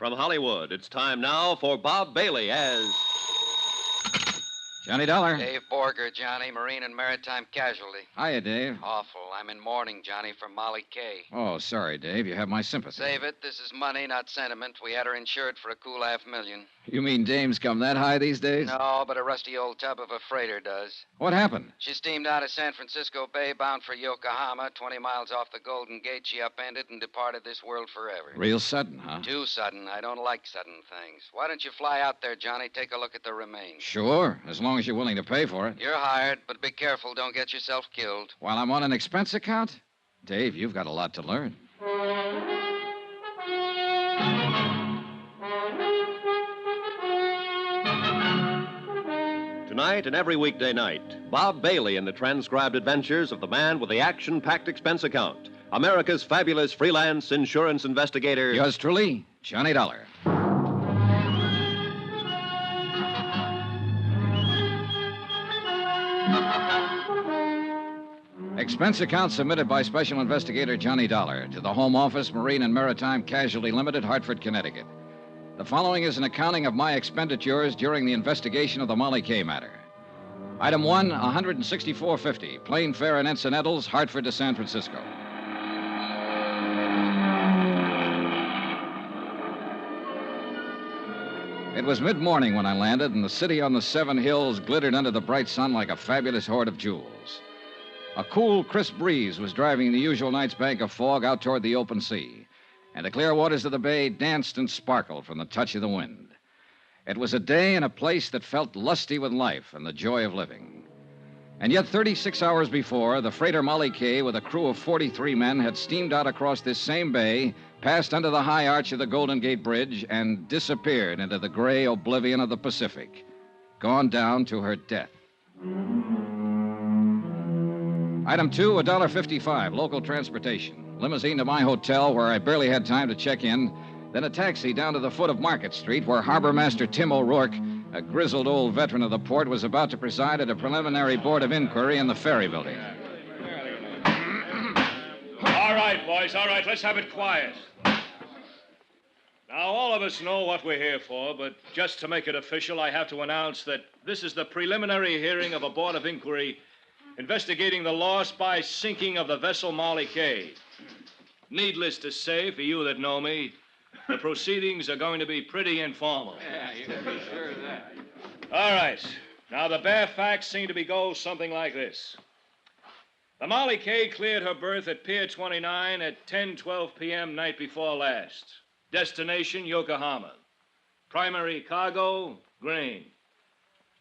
From Hollywood, it's time now for Bob Bailey as Johnny Dollar. Dave Borger, Johnny, Marine and Maritime Casualty. Hiya, Dave. Awful. I'm in mourning, Johnny, for Molly Kay. Oh, sorry, Dave. You have my sympathy. Save it. This is money, not sentiment. We had her insured for a cool $500,000. You mean dames come that high these days? No, but a rusty old tub of a freighter does. What happened? She steamed out of San Francisco Bay bound for Yokohama. 20 miles off the Golden Gate, she upended and departed this world forever. Real sudden, huh? Too sudden. I don't like sudden things. Why don't you fly out there, Johnny? Take a look at the remains. Sure, as long as you're willing to pay for it. You're hired, but be careful. Don't get yourself killed. While I'm on an expense account? Dave, you've got a lot to learn. Tonight and every weekday night, Bob Bailey in the transcribed adventures of the man with the action-packed expense account, America's fabulous freelance insurance investigator. Yours truly, Johnny Dollar. Expense account submitted by Special Investigator Johnny Dollar to the Home Office, Marine and Maritime Casualty Limited, Hartford, Connecticut. The following is an accounting of my expenditures during the investigation of the Molly Kay matter. Item 1, $164.50, plane fare and incidentals, Hartford to San Francisco. It was mid-morning when I landed, and the city on the Seven Hills glittered under the bright sun like a fabulous hoard of jewels. A cool, crisp breeze was driving the usual night's bank of fog out toward the open sea, and the clear waters of the bay danced and sparkled from the touch of the wind. It was a day and a place that felt lusty with life and the joy of living. And yet 36 hours before, the freighter Molly Kay with a crew of 43 men had steamed out across this same bay, passed under the high arch of the Golden Gate Bridge, and disappeared into the gray oblivion of the Pacific, gone down to her death. Item 2, $1.55, local transportation. Limousine to my hotel, where I barely had time to check in. Then a taxi down to the foot of Market Street, where Harbor Master Tim O'Rourke, a grizzled old veteran of the port, was about to preside at a preliminary board of inquiry in the ferry building. All right, boys, all right. Let's have it quiet. Now, all of us know what we're here for, but just to make it official, I have to announce that this is the preliminary hearing of a board of inquiry investigating the loss by sinking of the vessel Molly Kay. Needless to say, for you that know me, the proceedings are going to be pretty informal. Yeah, you can be sure of that. All right. Now, the bare facts seem to go something like this. The Molly Kay cleared her berth at Pier 29 at 10:12 p.m. night before last. Destination, Yokohama. Primary cargo, grain.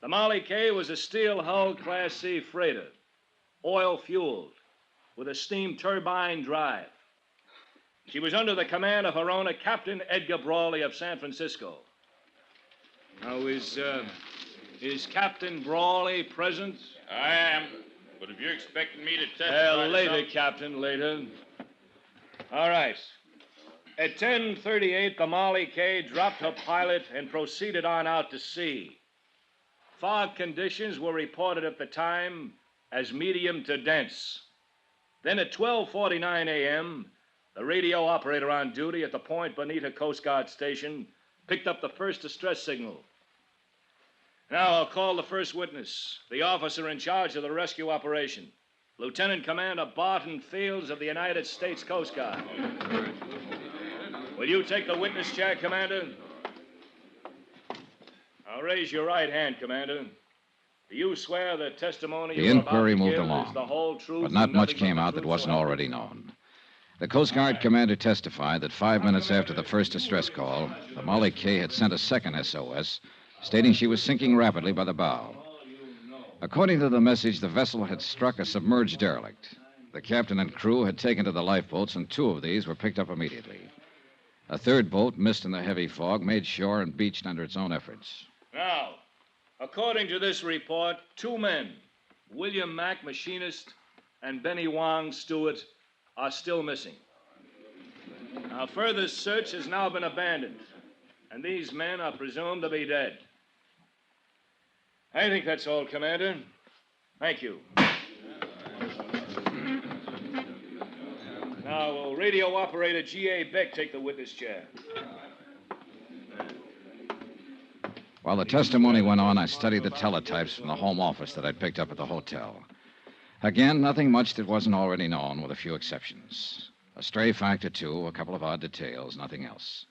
The Molly Kay was a steel-hulled Class C freighter, oil-fueled, with a steam turbine drive. She was under the command of her owner, Captain Edgar Brawley of San Francisco. Now, is Captain Brawley present? I am. But if you're expecting me to testify... Well, later, something... Captain, later. All right. At 10:38, the Molly Kay dropped her pilot and proceeded on out to sea. Fog conditions were reported at the time as medium to dense. Then at 12:49 a.m., the radio operator on duty at the Point Bonita Coast Guard station picked up the first distress signal. Now I'll call the first witness, the officer in charge of the rescue operation, Lieutenant Commander Barton Fields of the United States Coast Guard. Will you take the witness chair, Commander? Now raise your right hand, Commander. Do you swear the testimony The you're about inquiry to moved give along, is the whole truth, but not and much nothing came but the out that truth, wasn't so help already you? known. The Coast Guard commander testified that 5 minutes after the first distress call, the Molly Kay had sent a second SOS, stating she was sinking rapidly by the bow. According to the message, the vessel had struck a submerged derelict. The captain and crew had taken to the lifeboats, and 2 of these were picked up immediately. A third boat, missed in the heavy fog, made shore and beached under its own efforts. Now, according to this report, 2 men, William Mack, machinist, and Benny Wong, steward, are still missing. Now, further search has now been abandoned, and these men are presumed to be dead. I think that's all, Commander. Thank you. Now, will radio operator G.A. Beck take the witness chair? While the testimony went on, I studied the teletypes from the home office that I'd picked up at the hotel. Again, nothing much that wasn't already known, with a few exceptions. A stray fact or two, a couple of odd details, nothing else.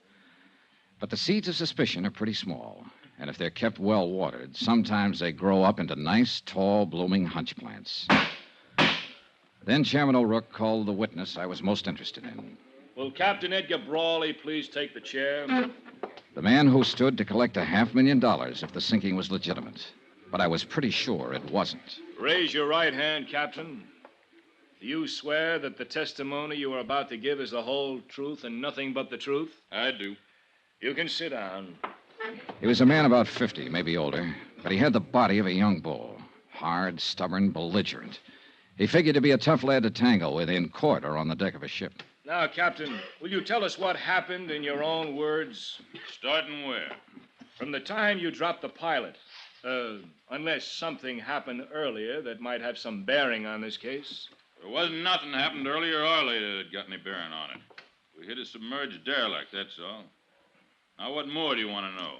But the seeds of suspicion are pretty small, and if they're kept well watered, sometimes they grow up into nice, tall, blooming hunch plants. Then Chairman O'Rourke called the witness I was most interested in. Will Captain Edgar Brawley please take the chair? The man who stood to collect $500,000 if the sinking was legitimate. But I was pretty sure it wasn't. Raise your right hand, Captain. Do you swear that the testimony you are about to give is the whole truth and nothing but the truth? I do. You can sit down. He was a man about 50, maybe older, but he had the body of a young bull. Hard, stubborn, belligerent. He figured to be a tough lad to tangle with in court or on the deck of a ship. Now, Captain, will you tell us what happened in your own words? Starting where? From the time you dropped the pilot. Unless something happened earlier that might have some bearing on this case. There wasn't nothing happened earlier or later that got any bearing on it. We hit a submerged derelict, that's all. Now, what more do you want to know?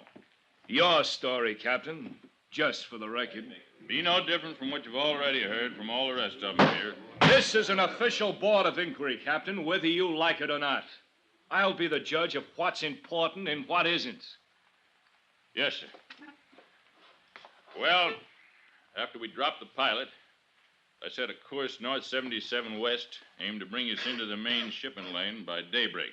Your story, Captain. Just for the record. Be no different from what you've already heard from all the rest of them here. This is an official board of inquiry, Captain, whether you like it or not. I'll be the judge of what's important and what isn't. Yes, sir. Well, after we dropped the pilot, I set a course north 77 west, aimed to bring us into the main shipping lane by daybreak.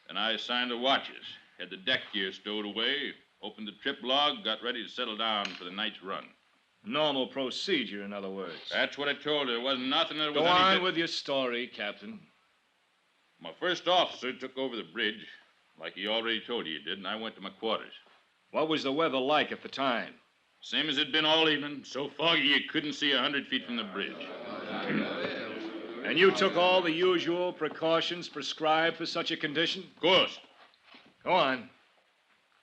Then I assigned the watches, had the deck gear stowed away, opened the trip log, got ready to settle down for the night's run. Normal procedure, in other words. That's what I told her. There wasn't nothing that was Go on with your story, Captain. My first officer took over the bridge, like he already told you he did, and I went to my quarters. What was the weather like at the time? Same as it'd been all evening, so foggy you couldn't see 100 feet from the bridge. And you took all the usual precautions prescribed for such a condition? Of course. Go on.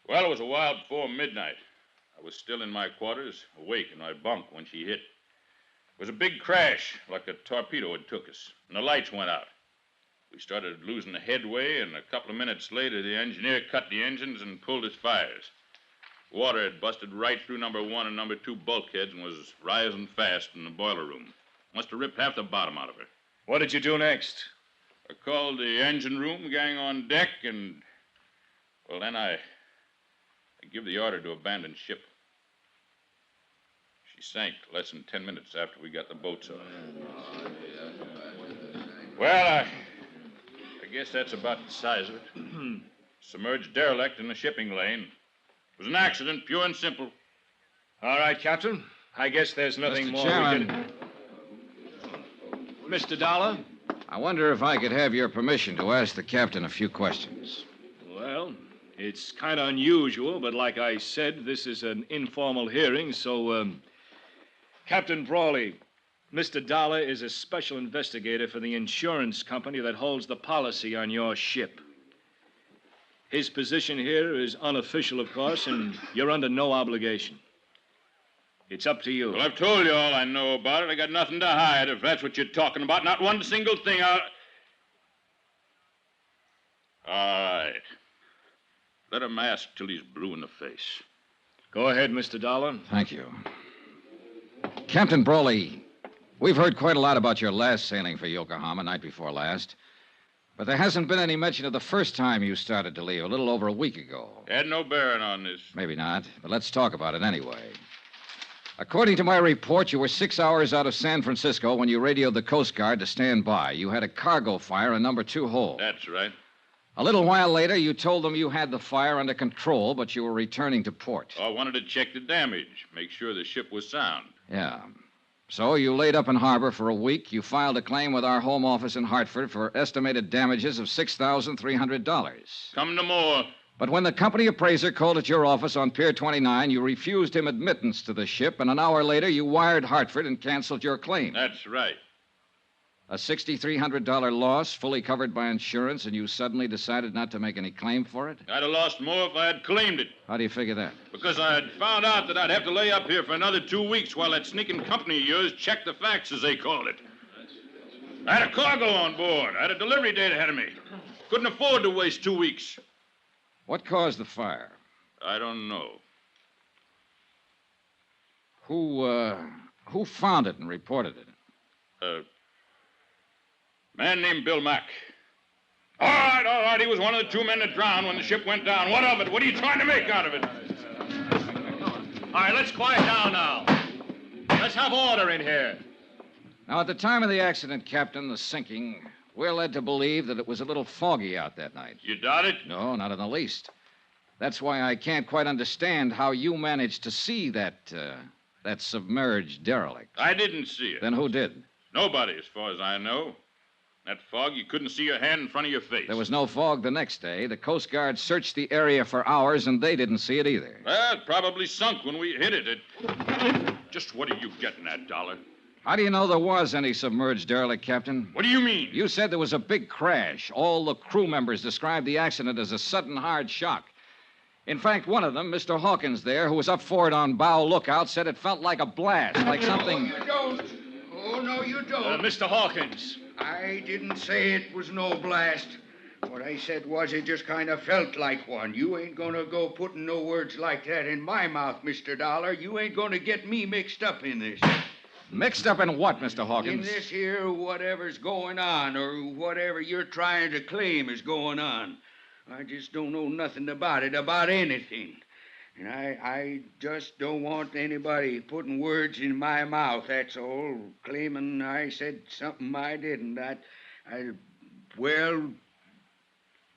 Well, it was a while before midnight. I was still in my quarters, awake in my bunk when she hit. It was a big crash, like a torpedo had took us, and the lights went out. We started losing the headway, and a couple of minutes later, the engineer cut the engines and pulled his fires. Water had busted right through number 1 and number 2 bulkheads and was rising fast in the boiler room. Must have ripped half the bottom out of her. What did you do next? I called the engine room gang on deck, and, well, then I give the order to abandon ship. She sank less than 10 minutes after we got the boats off. Well, I guess that's about the size of it. Submerged derelict in the shipping lane. It was an accident, pure and simple. All right, Captain. I guess there's nothing Mr. more Chairman. we can... Mr. Dollar? I wonder if I could have your permission to ask the captain a few questions. Well, it's kind of unusual, but like I said, this is an informal hearing, so, Captain Brawley, Mr. Dollar is a special investigator for the insurance company that holds the policy on your ship. His position here is unofficial, of course, and you're under no obligation. It's up to you. Well, I've told you all I know about it. I got nothing to hide, if that's what you're talking about. Not one single thing. All right. Let him ask till he's blue in the face. Go ahead, Mr. Dollar. Thank you. Captain Brawley, we've heard quite a lot about your last sailing for Yokohama, night before last. But there hasn't been any mention of the first time you started to leave, a little over a week ago. Had no bearing on this. Maybe not, but let's talk about it anyway. According to my report, you were 6 hours out of San Francisco when you radioed the Coast Guard to stand by. You had a cargo fire in number 2 hold. That's right. A little while later, you told them you had the fire under control, but you were returning to port. I wanted to check the damage, make sure the ship was sound. Yeah. So you laid up in harbor for a week. You filed a claim with our home office in Hartford for estimated damages of $6,300. Come no more. But when the company appraiser called at your office on Pier 29, you refused him admittance to the ship, and an hour later you wired Hartford and canceled your claim. That's right. A $6,300 loss, fully covered by insurance, and you suddenly decided not to make any claim for it? I'd have lost more if I had claimed it. How do you figure that? Because I had found out that I'd have to lay up here for another 2 weeks while that sneaking company of yours checked the facts, as they called it. I had a cargo on board. I had a delivery date ahead of me. Couldn't afford to waste 2 weeks. What caused the fire? I don't know. Who found it and reported it? Man named Bill Mack. All right. He was one of the 2 men that drowned when the ship went down. What of it? What are you trying to make out of it? All right, let's quiet down now. Let's have order in here. Now, at the time of the accident, Captain, the sinking, we're led to believe that it was a little foggy out that night. You doubt it? No, not in the least. That's why I can't quite understand how you managed to see that submerged derelict. I didn't see it. Then who did? Nobody, as far as I know. That fog, you couldn't see your hand in front of your face. There was no fog the next day. The Coast Guard searched the area for hours, and they didn't see it either. Well, it probably sunk when we hit it. Just what are you getting at, Dollar? How do you know there was any submerged derelict, Captain? What do you mean? You said there was a big crash. All the crew members described the accident as a sudden hard shock. In fact, one of them, Mr. Hawkins there, who was up forward on bow lookout, said it felt like a blast, like something... No, you don't. Oh, no, you don't. Mr. Hawkins. I didn't say it was no blast. What I said was it just kind of felt like one. You ain't gonna go putting no words like that in my mouth, Mr. Dollar. You ain't gonna get me mixed up in this. Mixed up in what, Mr. Hawkins? In this here whatever's going on, or whatever you're trying to claim is going on. I just don't know nothing about it, about anything. And I just don't want anybody putting words in my mouth, that's all. Claiming I said something I didn't. Well...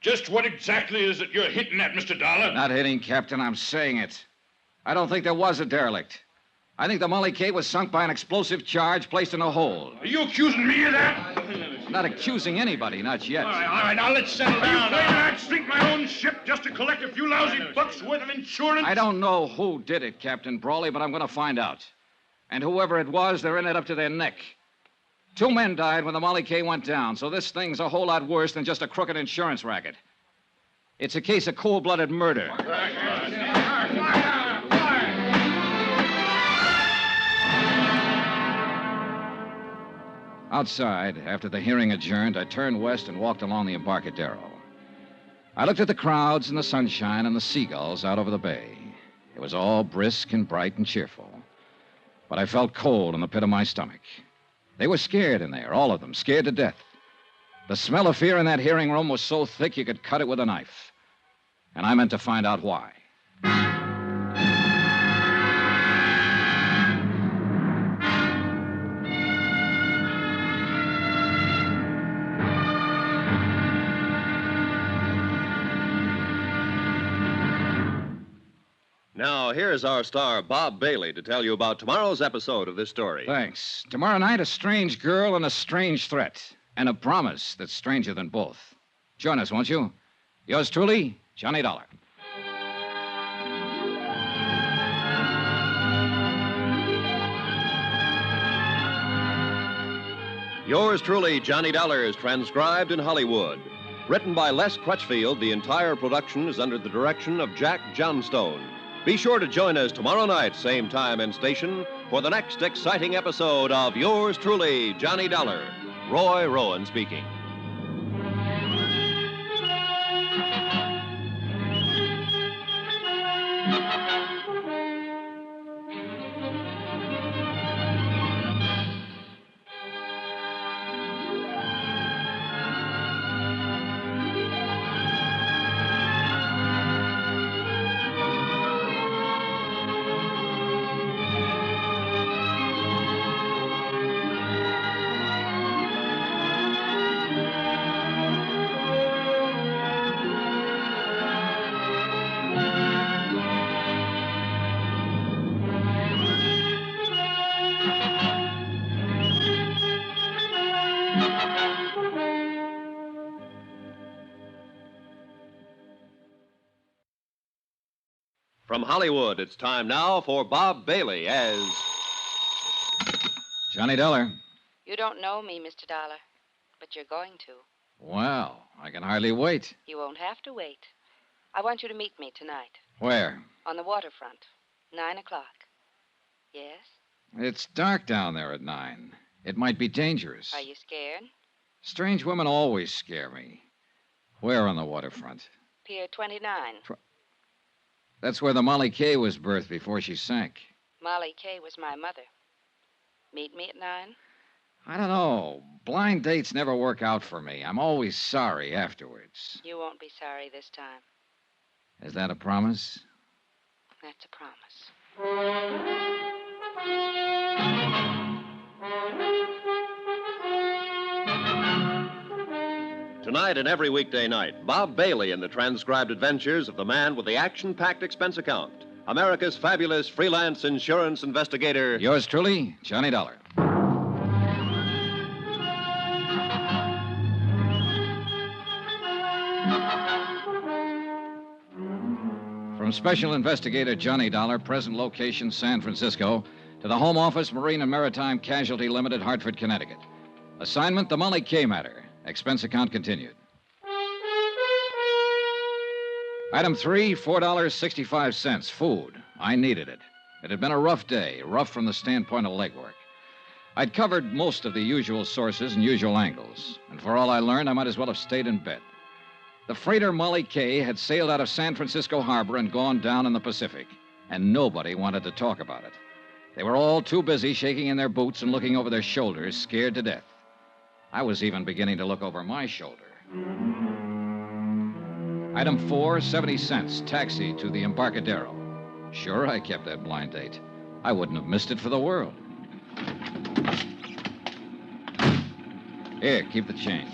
Just what exactly is it you're hitting at, Mr. Dollar? Not hitting, Captain. I'm saying it. I don't think there was a derelict. I think the Molly K was sunk by an explosive charge placed in a hole. Are you accusing me of that? Not accusing anybody, not yet. All right, now let's settle down. Are you claiming I'd sink my own ship just to collect a few lousy bucks worth of insurance? I don't know who did it, Captain Brawley, but I'm going to find out. And whoever it was, they're in it up to their neck. 2 men died when the Molly K went down, so this thing's a whole lot worse than just a crooked insurance racket. It's a case of cold-blooded murder. Outside, after the hearing adjourned, I turned west and walked along the Embarcadero. I looked at the crowds and the sunshine and the seagulls out over the bay. It was all brisk and bright and cheerful. But I felt cold in the pit of my stomach. They were scared in there, all of them, scared to death. The smell of fear in that hearing room was so thick you could cut it with a knife. And I meant to find out why. Now, here's our star, Bob Bailey, to tell you about tomorrow's episode of this story. Thanks. Tomorrow night, a strange girl and a strange threat. And a promise that's stranger than both. Join us, won't you? Yours truly, Johnny Dollar. Yours truly, Johnny Dollar, is transcribed in Hollywood. Written by Les Crutchfield, the entire production is under the direction of Jack Johnstone. Be sure to join us tomorrow night, same time and station, for the next exciting episode of Yours truly, Johnny Dollar. Roy Rowan speaking. From Hollywood, it's time now for Bob Bailey as... Johnny Dollar. You don't know me, Mr. Dollar, but you're going to. Well, I can hardly wait. You won't have to wait. I want you to meet me tonight. Where? On the waterfront. 9 o'clock. Yes? It's dark down there at 9. It might be dangerous. Are you scared? Strange women always scare me. Where on the waterfront? Pier 29. That's where the Molly K was berthed before she sank. Molly Kay was my mother. Meet me at 9? I don't know. Blind dates never work out for me. I'm always sorry afterwards. You won't be sorry this time. Is that a promise? That's a promise. Tonight and every weekday night, Bob Bailey in the transcribed adventures of the man with the action-packed expense account. America's fabulous freelance insurance investigator. Yours truly, Johnny Dollar. From Special Investigator Johnny Dollar, present location San Francisco, to the Home Office, Marine and Maritime Casualty Limited, Hartford, Connecticut. Assignment, the Molly Kay matter. Expense account continued. Item 3, $4.65. Food. I needed it. It had been a rough day, rough from the standpoint of legwork. I'd covered most of the usual sources and usual angles, and for all I learned, I might as well have stayed in bed. The freighter Molly Kay had sailed out of San Francisco Harbor and gone down in the Pacific, and nobody wanted to talk about it. They were all too busy shaking in their boots and looking over their shoulders, scared to death. I was even beginning to look over my shoulder. Item 4, 70 cents, taxi to the Embarcadero. Sure, I kept that blind date. I wouldn't have missed it for the world. Here, keep the change.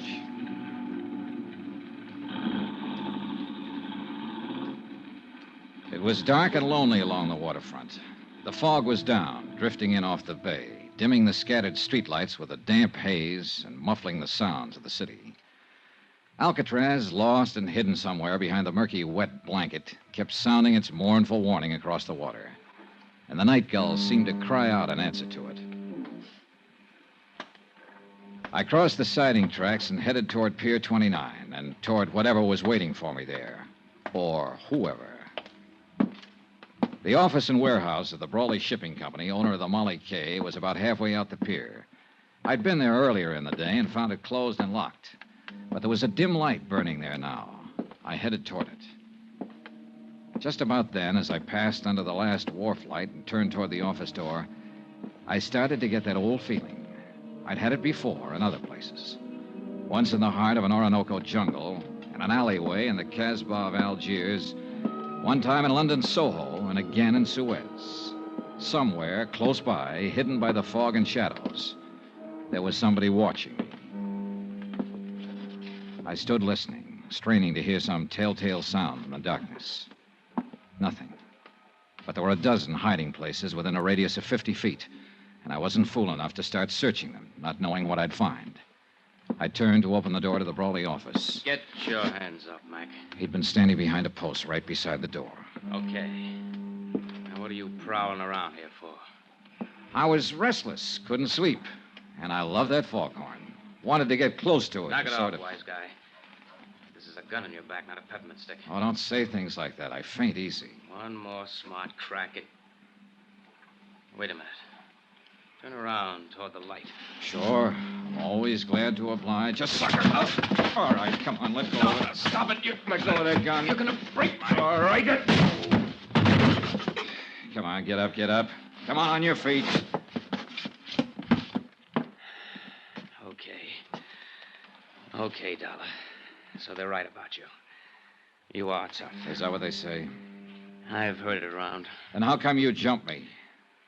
It was dark and lonely along the waterfront. The fog was down, drifting in off the bay, dimming the scattered streetlights with a damp haze and muffling the sounds of the city. Alcatraz, lost and hidden somewhere behind the murky, wet blanket, kept sounding its mournful warning across the water. And the night gulls seemed to cry out in answer to it. I crossed the siding tracks and headed toward Pier 29 and toward whatever was waiting for me there. Or whoever. The office and warehouse of the Brawley Shipping Company, owner of the Molly Kay, was about halfway out the pier. I'd been there earlier in the day and found it closed and locked. But there was a dim light burning there now. I headed toward it. Just about then, as I passed under the last wharf light and turned toward the office door, I started to get that old feeling. I'd had it before in other places. Once in the heart of an Orinoco jungle, in an alleyway in the Casbah of Algiers, one time in London Soho, and again in Suez. Somewhere, close by, hidden by the fog and shadows, there was somebody watching me. I stood listening, straining to hear some telltale sound in the darkness. Nothing. But there were a dozen hiding places within a radius of 50 feet, and I wasn't fool enough to start searching them, not knowing what I'd find. I turned to open the door to the Brawley office. Get your hands up, Mac. He'd been standing behind a post right beside the door. Okay. Now, what are you prowling around here for? I was restless, couldn't sleep, and I loved that foghorn. Wanted to get close to it. Knock it sort off, of... wise guy. This is a gun in your back, not a peppermint stick. Oh, don't say things like that. I faint easy. One more smart crack at... Wait a minute. Turn around toward the light. Sure. I'm always glad to oblige. Just sucker up. All right, come on, let go of it. Stop it. You Let go of that gun. You're gonna break my... All right. Come on, get up, get up. Come on your feet. Okay, Dollar. So they're right about you. You are tough. Is that what they say? I've heard it around. Then how come you jumped me?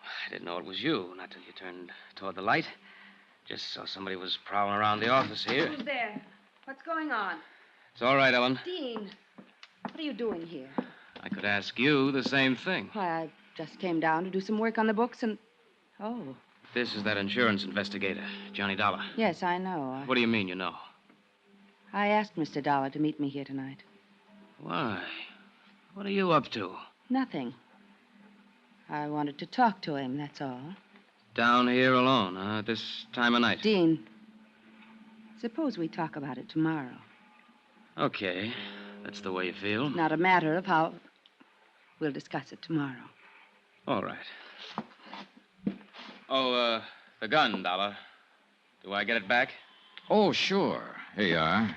I didn't know it was you, not till you turned toward the light. Just saw somebody was prowling around the office here. Who's there? What's going on? It's all right, Ellen. Dean, what are you doing here? I could ask you the same thing. Why, I just came down to do some work on the books and... Oh. This is that insurance investigator, Johnny Dollar. Yes, I know. What do you mean you know? I asked Mr. Dollar to meet me here tonight. Why? What are you up to? Nothing. I wanted to talk to him, that's all. Down here alone, huh? At this time of night? Dean, suppose we talk about it tomorrow. Okay. That's the way you feel. It's not a matter of how... We'll discuss it tomorrow. All right. Oh, the gun, Dollar. Do I get it back? Oh, sure. Here you are.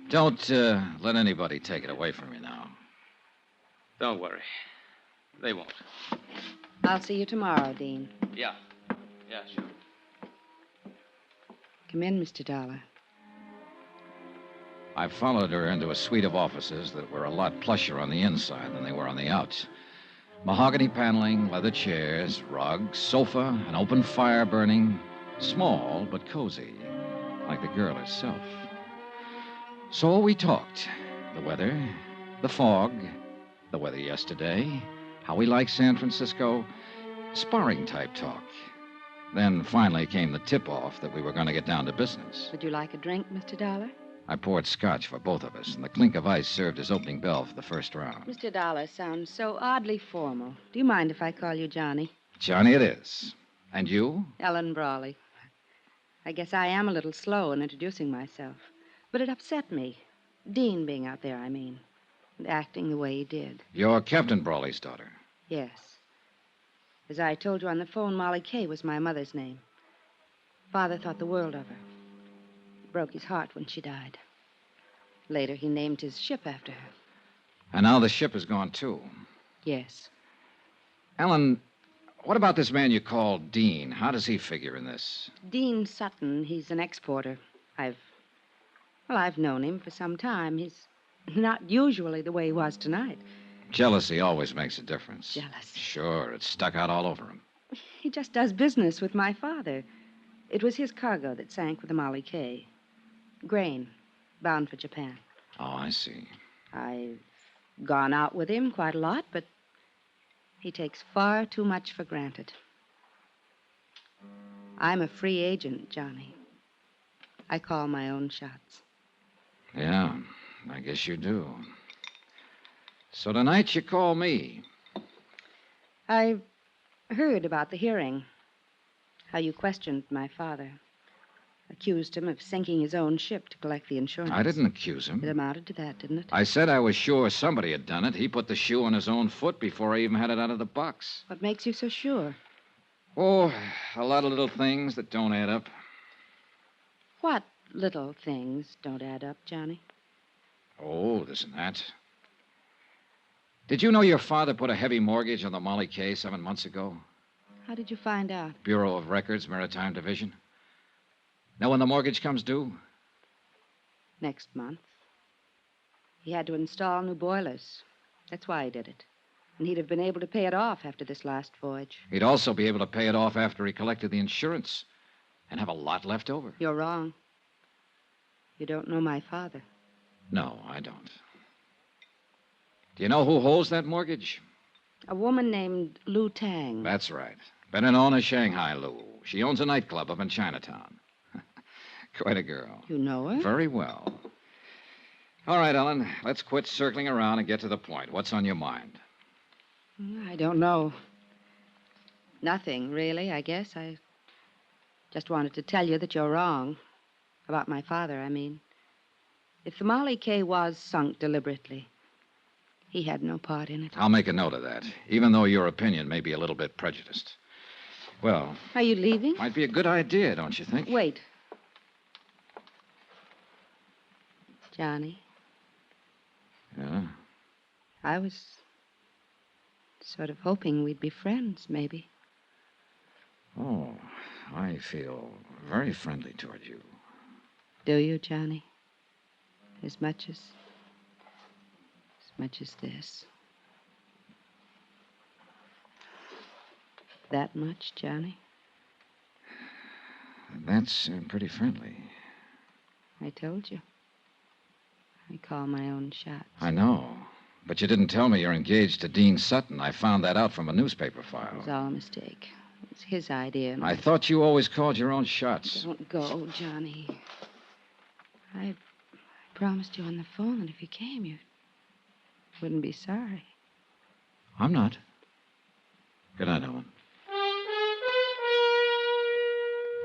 Don't let anybody take it away from you now. Don't worry. They won't. I'll see you tomorrow, Dean. Yeah. Yeah, sure. Come in, Mr. Dollar. I followed her into a suite of offices that were a lot plusher on the inside than they were on the outs. Mahogany paneling, leather chairs, rugs, sofa, an open fire burning. Small, but cozy, like the girl herself. So we talked. The weather, the fog, the weather yesterday, how we like San Francisco, sparring-type talk. Then finally came the tip-off that we were going to get down to business. Would you like a drink, Mr. Dollar? I poured scotch for both of us, and the clink of ice served as opening bell for the first round. Mr. Dollar sounds so oddly formal. Do you mind if I call you Johnny? Johnny it is. And you? Ellen Brawley. I guess I am a little slow in introducing myself. But it upset me. Dean being out there, I mean. And acting the way he did. You're Captain Brawley's daughter. Yes. As I told you on the phone, Molly Kay was my mother's name. Father thought the world of her. It broke his heart when she died. Later, he named his ship after her. And now the ship is gone, too. Yes. Ellen, what about this man you call Dean? How does he figure in this? Dean Sutton, he's an exporter. I've known him for some time. He's not usually the way he was tonight. Jealousy always makes a difference. Jealousy. Sure, it's stuck out all over him. He just does business with my father. It was his cargo that sank with the Molly Kay. Grain, bound for Japan. Oh, I see. I've gone out with him quite a lot, but he takes far too much for granted. I'm a free agent, Johnny. I call my own shots. Yeah, I guess you do. So tonight you call me. I heard about the hearing. How you questioned my father. Accused him of sinking his own ship to collect the insurance. I didn't accuse It him. amounted to that, didn't it? I said I was sure somebody had done it. He put the shoe on his own foot before I even had it out of the box. What makes you so sure? Oh, a lot of little things that don't add up. What little things don't add up, Johnny? Oh, this and that. Did you know your father put a heavy mortgage on the Molly Kay 7 months ago? How did you find out? Bureau of Records, Maritime Division. Know when the mortgage comes due? Next month. He had to install new boilers. That's why he did it. And he'd have been able to pay it off after this last voyage. He'd also be able to pay it off after he collected the insurance and have a lot left over. You're wrong. You don't know my father. No, I don't. Do you know who holds that mortgage? A woman named Lu Tang. That's right. Better known as Shanghai Lou. She owns a nightclub up in Chinatown. Quite a girl. You know her? Very well. All right, Ellen, let's quit circling around and get to the point. What's on your mind? I don't know. Nothing, really, I guess. I just wanted to tell you that you're wrong. About my father, I mean. If the Molly Kay was sunk deliberately, he had no part in it. I'll make a note of that, even though your opinion may be a little bit prejudiced. Well, Are you leaving? might be a good idea, don't you think? Wait. Johnny, Yeah? I was sort of hoping we'd be friends, maybe. Oh, I feel very friendly toward you. Do you, Johnny? As much as this. That much, Johnny? That's pretty friendly. I told you. I call my own shots. I know. But you didn't tell me you're engaged to Dean Sutton. I found that out from a newspaper It file. was all a mistake. It was his idea. And I thought you always called your own shots. Don't go, Johnny. I promised you on the phone that if you came, you wouldn't be sorry. I'm not. Good night, Ellen.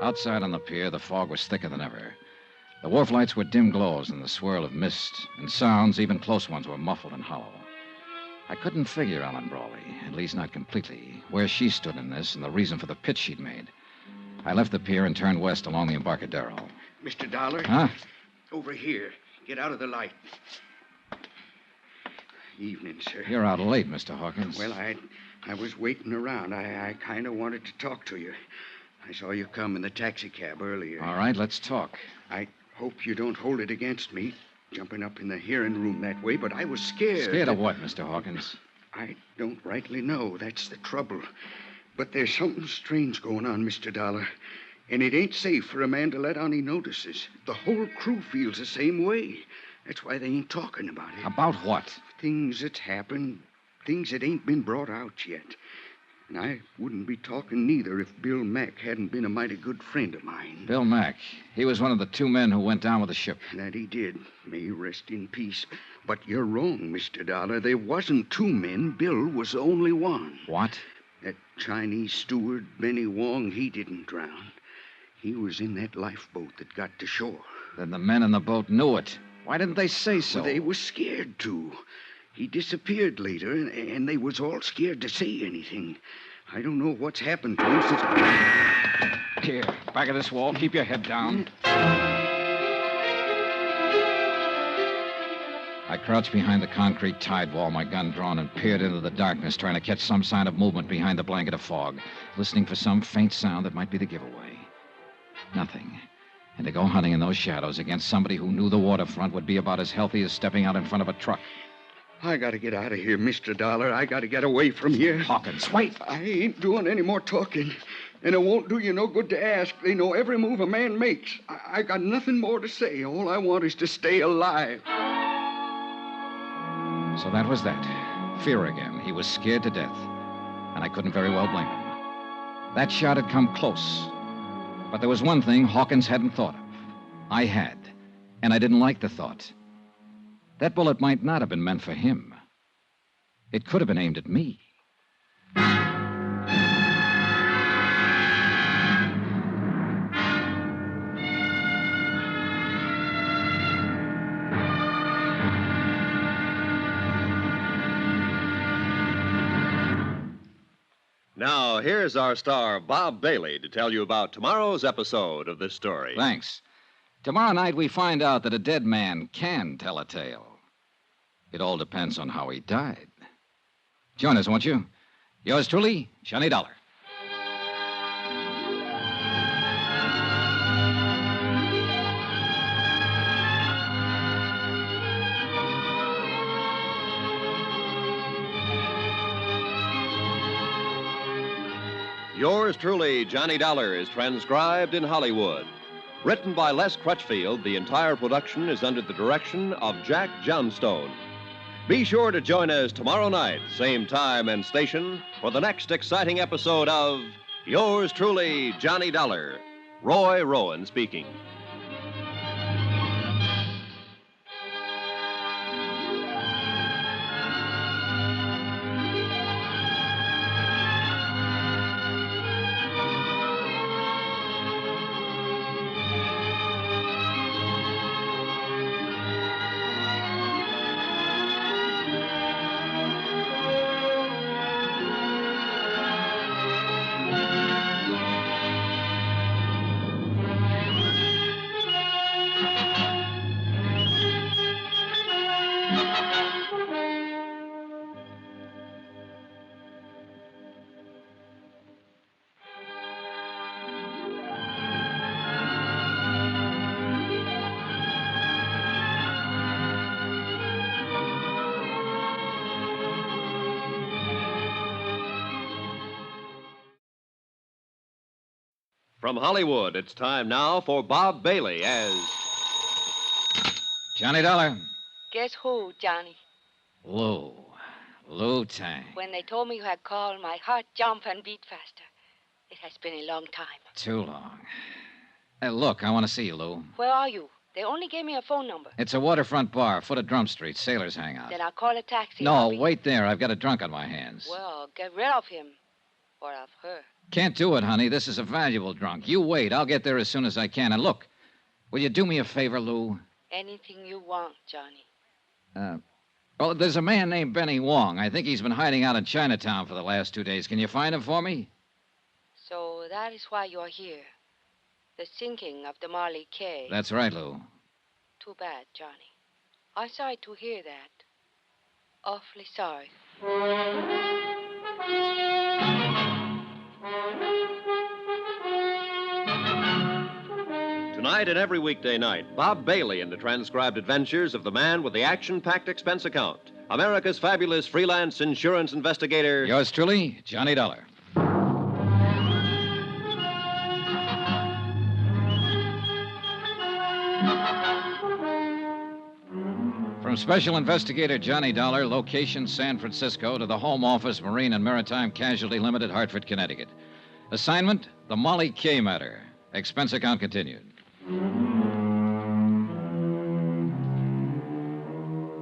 Outside on the pier, the fog was thicker than ever. The wharf lights were dim glows in the swirl of mist, and sounds, even close ones, were muffled and hollow. I couldn't figure Ellen Brawley, at least not completely, where she stood in this and the reason for the pitch she'd made. I left the pier and turned west along the Embarcadero. Mr. Dollar? Huh? Over here. Get out of the light. Evening, sir. You're out late, Mr. Hawkins. Well, I was waiting around. I kind of wanted to talk to you. I saw you come in the taxicab earlier. All right, let's talk. I hope you don't hold it against me, jumping up in the hearing room that way, but I was scared. Scared of what, Mr. Hawkins? I don't rightly know. That's the trouble. But there's something strange going on, Mr. Dollar. And it ain't safe for a man to let on he notices. The whole crew feels the same way. That's why they ain't talking about it. About what? Things that's happened, things that ain't been brought out yet. And I wouldn't be talking neither if Bill Mack hadn't been a mighty good friend of mine. Bill Mack. He was one of the 2 men who went down with the ship. That he did. May he rest in peace. But you're wrong, Mr. Dollar. There wasn't 2 men. Bill was the only one. What? That Chinese steward, Benny Wong, he didn't drown. He was in that lifeboat that got to shore. Then the men in the boat knew it. Why didn't they say so? Well, they was scared to. He disappeared later, and they was all scared to say anything. I don't know what's happened to him since... Here, back of this wall. Keep your head down. I crouched behind the concrete tide wall, my gun drawn, and peered into the darkness, trying to catch some sign of movement behind the blanket of fog, listening for some faint sound that might be the giveaway. Nothing. And to go hunting in those shadows against somebody who knew the waterfront would be about as healthy as stepping out in front of a truck. I gotta get out of here, Mr. Dollar. I gotta get away from here. Hawkins, wait! I ain't doing any more talking. And it won't do you no good to ask. They know every move a man makes. I got nothing more to say. All I want is to stay alive. So that was that. Fear again. He was scared to death. And I couldn't very well blame him. That shot had come close. But there was one thing Hawkins hadn't thought of. I had. And I didn't like the thought. That bullet might not have been meant for him. It could have been aimed at me. Now, here's our star, Bob Bailey, to tell you about tomorrow's episode of this story. Thanks. Tomorrow night, we find out that a dead man can tell a tale. It all depends on how he died. Join us, won't you? Yours truly, Johnny Dollar. Yours truly, Johnny Dollar, is transcribed in Hollywood. Written by Les Crutchfield, the entire production is under the direction of Jack Johnstone. Be sure to join us tomorrow night, same time and station, for the next exciting episode of Yours truly, Johnny Dollar. Roy Rowan speaking. From Hollywood, it's time now for Bob Bailey as... Johnny Dollar. Guess who, Johnny? Lou. Lou Tang. When they told me you had called, my heart jumped and beat faster. It has been a long time. Too long. Hey, look, I want to see you, Lou. Where are you? They only gave me a phone number. It's a waterfront bar, foot of Drum Street. Sailors hang out. Then I'll call a taxi. No, wait there. I've got a drunk on my hands. Well, get rid of him. Or of her. Can't do it, honey. This is a valuable drunk. You wait. I'll get there as soon as I can. And look, will you do me a favor, Lou? Anything you want, Johnny. Well, there's a man named Benny Wong. I think he's been hiding out in Chinatown for the last 2 days. Can you find him for me? So that is why you're here. The sinking of the Marley Cay. That's right, Lou. Too bad, Johnny. I'm sorry to hear that. awfully sorry. Tonight and every weekday night, Bob Bailey in the transcribed adventures of the man with the action-packed expense account, America's fabulous freelance insurance investigator. Yours truly, Johnny Dollar. From Special Investigator Johnny Dollar, location San Francisco, to the Home Office, Marine and Maritime Casualty Limited, Hartford, Connecticut. Assignment, the Molly K matter. Expense account continued.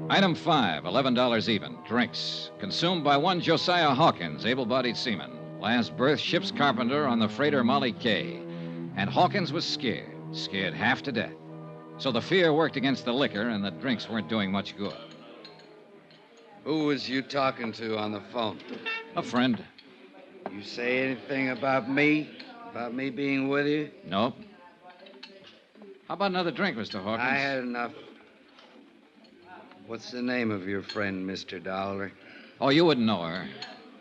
Item 5, $11 even. Drinks. Consumed by one Josiah Hawkins, able-bodied seaman. Last berth, ship's carpenter on the freighter Molly K. And Hawkins was scared half to death. So the fear worked against the liquor, and the drinks weren't doing much good. Who was you talking to on the phone? A friend. You say anything about me? About me being with you? Nope. How about another drink, Mr. Hawkins? I had enough. What's the name of your friend, Mr. Dollar? Oh, you wouldn't know her.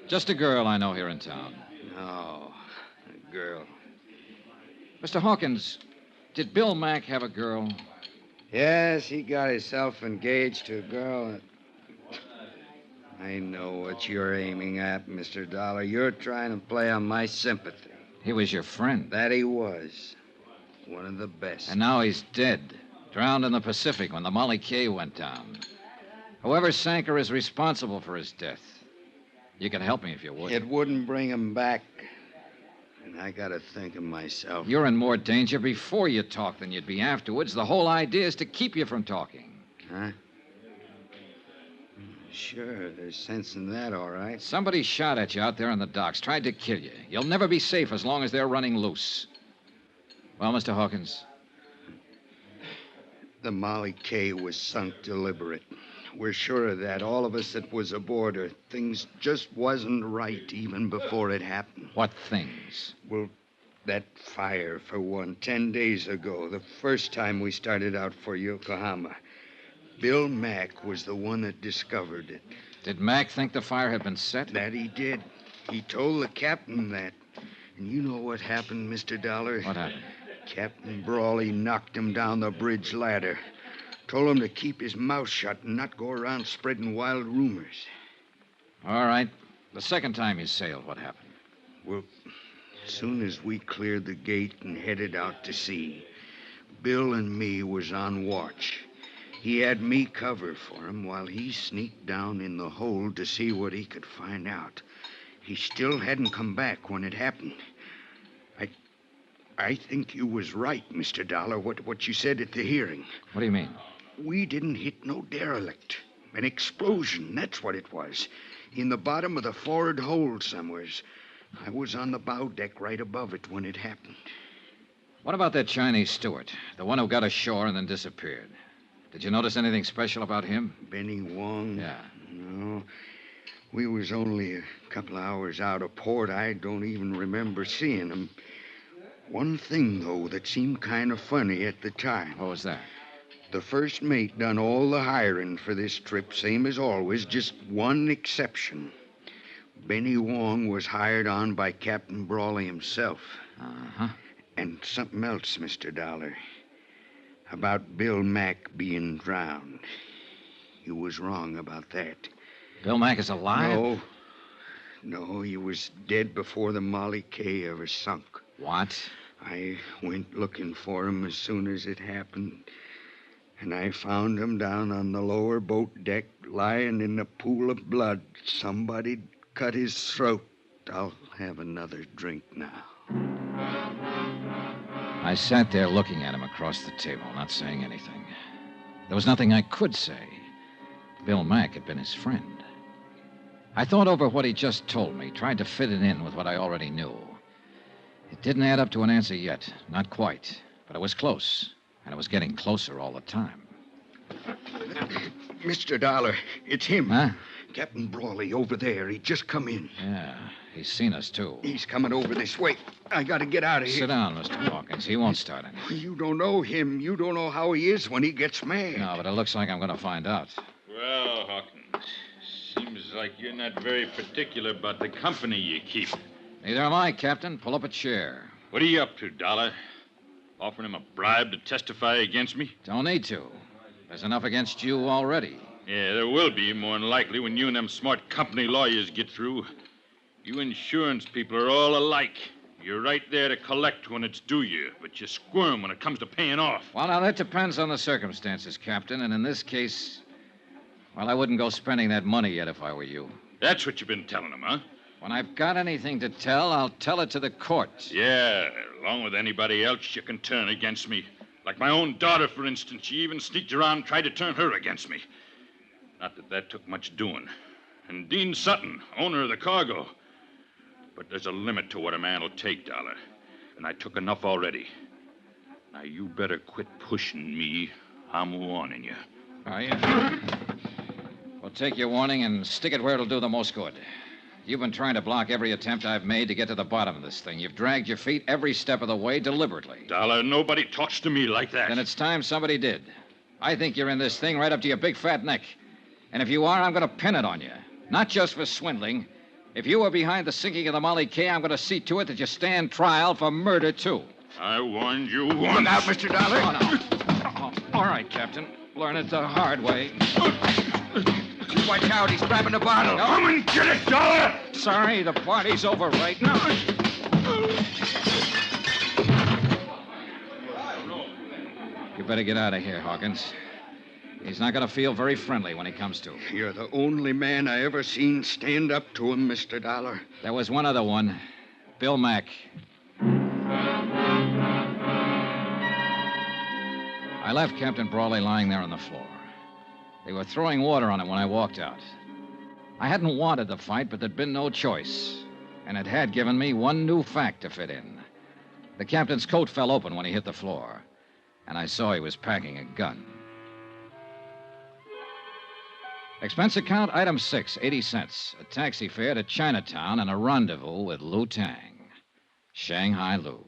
Just a girl I know here in town. Oh, a girl. Mr. Hawkins, did Bill Mack have a girl? Yes, he got himself engaged to a girl. I know what you're aiming at, Mr. Dollar. You're trying to play on my sympathy. He was your friend. That he was. One of the best. And now he's dead. Drowned in the Pacific when the Molly K went down. Whoever sank her is responsible for his death. You can help me if you would. It wouldn't bring him back. And I gotta think of myself. You're in more danger before you talk than you'd be afterwards. The whole idea is to keep you from talking. Huh? Sure, there's sense in that, all right. Somebody shot at you out there on the docks, tried to kill you. You'll never be safe as long as they're running loose. Well, Mr. Hawkins? The Molly K was sunk deliberate. We're sure of that, all of us that was aboard her. Things just wasn't right even before it happened. What things? Well, that fire, for one, 10 days ago, the first time we started out for Yokohama. Bill Mack was the one that discovered it. Did Mack think the fire had been set? That he did. He told the captain that. And you know what happened, Mr. Dollar? What happened? Captain Brawley knocked him down the bridge ladder. Told him to keep his mouth shut and not go around spreading wild rumors. All right. The second time you sailed, what happened? Well, as soon as we cleared the gate and headed out to sea, Bill and me was on watch. He had me cover for him while he sneaked down in the hold to see what he could find out. He still hadn't come back when it happened. I think you was right, Mr. Dollar, what you said at the hearing. What do you mean? We didn't hit no derelict. An explosion, that's what it was. In the bottom of the forward hold somewheres. I was on the bow deck right above it when it happened. What about that Chinese steward, the one who got ashore and then disappeared? Did you notice anything special about him? Benny Wong? Yeah. No. We was only a couple of hours out of port. I don't even remember seeing him. One thing, though, that seemed kind of funny at the time. What was that? The first mate done all the hiring for this trip, same as always, just one exception. Benny Wong was hired on by Captain Brawley himself. Uh-huh. And something else, Mr. Dollar. About Bill Mack being drowned. You was wrong about that. Bill Mack is alive? No, he was dead before the Molly K ever sunk. What? I went looking for him as soon as it happened. And I found him down on the lower boat deck, lying in a pool of blood. Somebody'd cut his throat. I'll have another drink now. I sat there looking at him across the table, not saying anything. There was nothing I could say. Bill Mack had been his friend. I thought over what he just told me, tried to fit it in with what I already knew. It didn't add up to an answer yet, not quite, but it was close, and it was getting closer all the time. Mr. Dollar, it's him. Huh? Captain Brawley over there. He just come in. Yeah, he's seen us, too. He's coming over this way. I gotta get out of here. Sit down, Mr. Hawkins. He won't start anything. You don't know him. You don't know how he is when he gets mad. No, but it looks like I'm going to find out. Well, Hawkins, like you're not very particular about the company you keep. Neither am I, Captain. Pull up a chair. What are you up to, Dollar? Offering him a bribe to testify against me? Don't need to. There's enough against you already. Yeah, there will be, more than likely, when you and them smart company lawyers get through. You insurance people are all alike. You're right there to collect when it's due you, but you squirm when it comes to paying off. Well, now, that depends on the circumstances, Captain. And in this case, well, I wouldn't go spending that money yet if I were you. That's what you've been telling them, huh? When I've got anything to tell, I'll tell it to the court. Yeah, along with anybody else you can turn against me. Like my own daughter, for instance. She even sneaked around and tried to turn her against me. Not that that took much doing. And Dean Sutton, owner of the cargo. But there's a limit to what a man will take, Dollar. And I took enough already. Now, you better quit pushing me. I'm warning you. Are you? Well, take your warning and stick it where it'll do the most good. You've been trying to block every attempt I've made to get to the bottom of this thing. You've dragged your feet every step of the way deliberately. Dollar, nobody talks to me like that. Then it's time somebody did. I think you're in this thing right up to your big fat neck. And if you are, I'm going to pin it on you. Not just for swindling. If you were behind the sinking of the Molly K, I'm going to see to it that you stand trial for murder, too. I warned you once. Look out, Mr. Dollar. Oh, no. Oh, all right, Captain. Learn it the hard way. Watch out, he's grabbing the bottle. Come and get it, Dollar! Sorry, the party's over right now. You better get out of here, Hawkins. He's not going to feel very friendly when he comes to. You're the only man I ever seen stand up to him, Mr. Dollar. There was one other one. Bill Mack. I left Captain Brawley lying there on the floor. They were throwing water on him when I walked out. I hadn't wanted the fight, but there'd been no choice. And it had given me one new fact to fit in. The captain's coat fell open when he hit the floor, and I saw he was packing a gun. Expense account, item 6, 80 cents. A taxi fare to Chinatown and a rendezvous with Lou Tang. Shanghai Lou.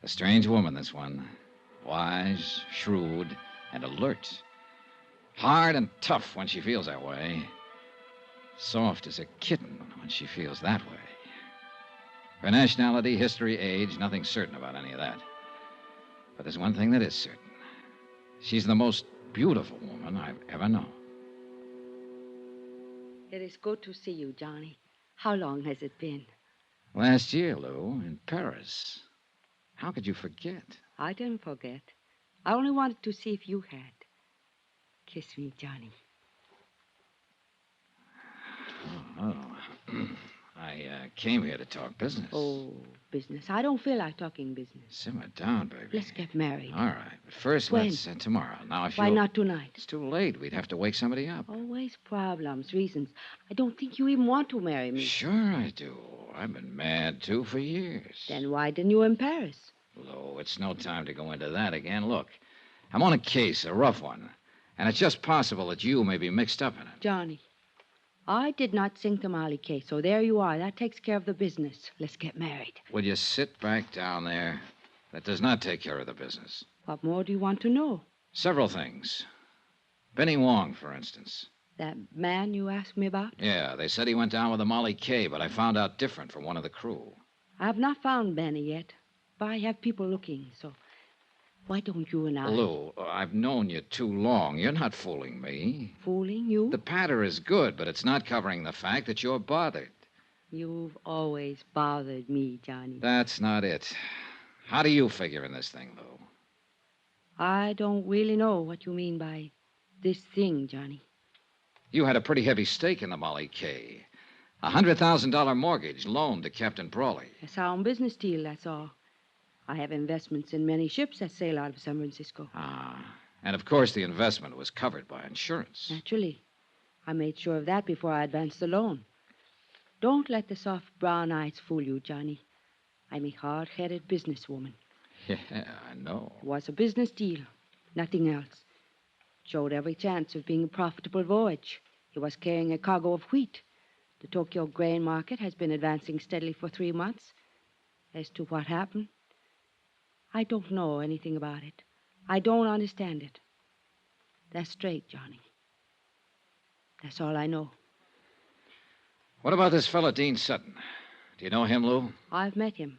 A strange woman, this one. Wise, shrewd, and alert. Hard and tough when she feels that way. Soft as a kitten when she feels that way. Her nationality, history, age, nothing certain about any of that. But there's one thing that is certain. She's the most beautiful woman I've ever known. It is good to see you, Johnny. How long has it been? Last year, Lou, in Paris. How could you forget? I didn't forget. I only wanted to see if you had. Kiss me, Johnny. Oh. I came here to talk business. Oh, business. I don't feel like talking business. Simmer down, baby. Let's get married. All right. But first, When? let's... tomorrow. Now, if Why you... not tonight? It's too late. We'd have to wake somebody up. Always problems, reasons. I don't think you even want to marry me. Sure I do. I've been mad, too, for years. Then why didn't you in Paris? Lou, it's no time to go into that again. Look, I'm on a case, a rough one. And it's just possible that you may be mixed up in it. Johnny, I did not sink the Molly case, so there you are. That takes care of the business. Let's get married. Will you sit back down there? That does not take care of the business. What more do you want to know? Several things. Benny Wong, for instance. That man you asked me about? Yeah, they said he went down with the Molly K, but I found out different from one of the crew. I have not found Benny yet, but I have people looking, so why don't you and I... Lou, I've known you too long. You're not fooling me. Fooling you? The patter is good, but it's not covering the fact that you're bothered. You've always bothered me, Johnny. That's not it. How do you figure in this thing, Lou? I don't really know what you mean by this thing, Johnny. You had a pretty heavy stake in the Molly K. A $100,000 mortgage loaned to Captain Brawley. A sound business deal, that's all. I have investments in many ships that sail out of San Francisco. Ah, and of course the investment was covered by insurance. Naturally. I made sure of that before I advanced the loan. Don't let the soft brown eyes fool you, Johnny. I'm a hard-headed businesswoman. Yeah, I know. It was a business deal, nothing else. Showed every chance of being a profitable voyage. He was carrying a cargo of wheat. The Tokyo grain market has been advancing steadily for 3 months. As to what happened, I don't know anything about it. I don't understand it. That's straight, Johnny. That's all I know. What about this fellow, Dean Sutton? Do you know him, Lou? I've met him.